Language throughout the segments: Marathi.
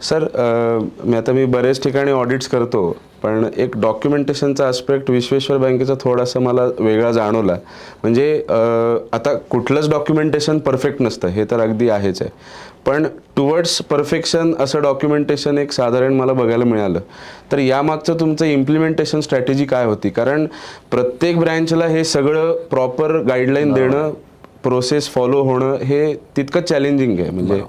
सर मी बरेच ठिकाणी ऑडिट्स करतो, पण एक डॉक्युमेंटेशनचा आस्पेक्ट विश्वेश्वर बँकेचा थोडासा मला वेगळा जाणवला. म्हणजे आता कुठलंच डॉक्युमेंटेशन परफेक्ट नसतं, हे तर अगदी आहेच आहे, पण टुवर्ड्स परफेक्शन असं डॉक्युमेंटेशन एक साधारण मला बघायला मिळालं. तर यामागचं तुमचं इम्प्लिमेंटेशन स्ट्रॅटेजी काय होती? कारण प्रत्येक ब्रँचला हे सगळं प्रॉपर गाईडलाईन देणं, प्रोसेस फॉलो होणं हे तितकं चॅलेंजिंग आहे. म्हणजे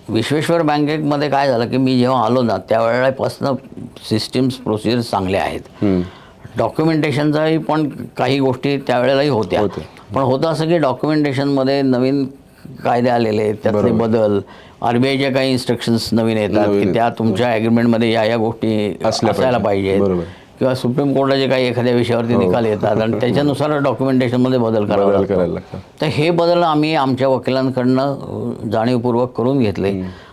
विश्वेश्वर बँकेमध्ये काय झालं की मी जेव्हा आलो ना त्यावेळेपासून सिस्टीम्स प्रोसिजर्स चांगले आहेत. डॉक्युमेंटेशनचाही पण काही गोष्टी त्यावेळेलाही होत्या, पण होतं असं की डॉक्युमेंटेशनमध्ये नवीन कायदे आलेले, त्यातले बदल, RBIच्या काही इन्स्ट्रक्शन्स नवीन येतात की त्या तुमच्या ॲग्रीमेंटमध्ये या गोष्टी असायला पाहिजेत, किंवा सुप्रीम कोर्टाचे काही एखाद्या विषयावरती निकाल येतात आणि त्याच्यानुसार डॉक्युमेंटेशनमध्ये बदल करावा लागतो. तर हे बदल आम्ही आमच्या वकिलांकडनं जाणीवपूर्वक करून घेतले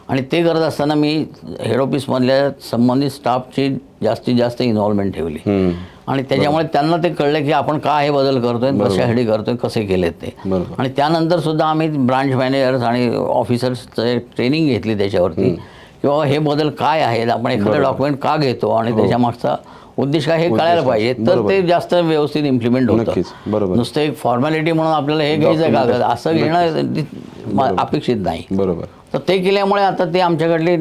आणि ते करत असताना मी हेड ऑफिसमधल्या संबंधित स्टाफची जास्तीत जास्त इन्व्हॉल्वमेंट ठेवली आणि त्याच्यामुळे त्यांना ते कळलं की आपण का हे बदल करतोय, कशासाठी करतोय, कसे केलेत ते. आणि त्यानंतर सुद्धा आम्ही ब्रांच मॅनेजर्स आणि ऑफिसर्सचे ट्रेनिंग घेतली त्याच्यावरती, किंवा हे बदल काय आहेत, आपण एखादं डॉक्युमेंट का घेतो आणि त्याच्यामागचा उद्देश काय हे कळायला पाहिजे, तर ते जास्त व्यवस्थित इम्प्लिमेंट होतं. नुसतं एक फॉर्मॅलिटी म्हणून आपल्याला हे घ्यायचं कागद असं घेणं अपेक्षित नाही. बरोबर. तर ते केल्यामुळे आता ते आमच्याकडली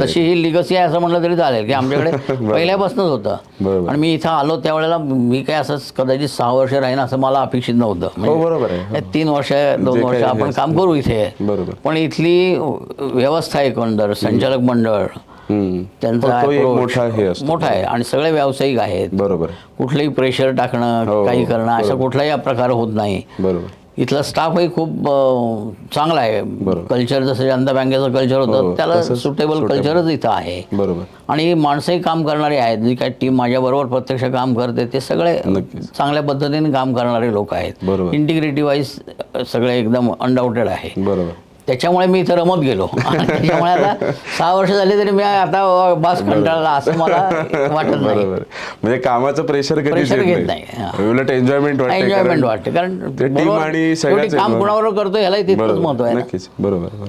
तशी ही लिगसी आहे असं म्हटलं तरी चालेल की आमच्याकडे पहिल्यापासूनच होतं. आणि मी इथं आलो त्यावेळेला मी काय असं कदाचित 6 वर्ष राहीन असं मला अपेक्षित नव्हतं. म्हणजे 3 वर्ष 2 वर्ष आपण काम करू इथे, पण इथली व्यवस्था एकंदर संचालक मंडळ त्यांचा मोठा आहे आणि सगळे व्यावसायिक आहेत. बरोबर. कुठलंही प्रेशर टाकणं, काही करणं अशा कुठलाही प्रकार होत नाही. बरोबर. इथला स्टाफही खूप चांगला आहे. कल्चर जसं जनता बँकेचं कल्चर होतं त्याला सुटेबल कल्चरच इथं आहे. बरोबर. आणि माणसंही काम करणारी आहेत, जी काही टीम माझ्याबरोबर प्रत्यक्ष काम करते ते सगळे चांगल्या पद्धतीने काम करणारे लोक आहेत. इंटिग्रिटी वाईज सगळे एकदम अनडाऊटेड आहे. बरोबर. त्याच्यामुळे मी इथं रमत गेलो. त्याच्यामुळे आता 6 वर्ष झाली तरी मी आता बास कंटाळला असं मला वाटत नाही. म्हणजे कामाचं प्रेशर घेत नाही, उलट एन्जॉयमेंट वाटते. कारण काम कुणाबरोबर करतो ह्यालाही तितकंच महत्व आहे. बरोबर.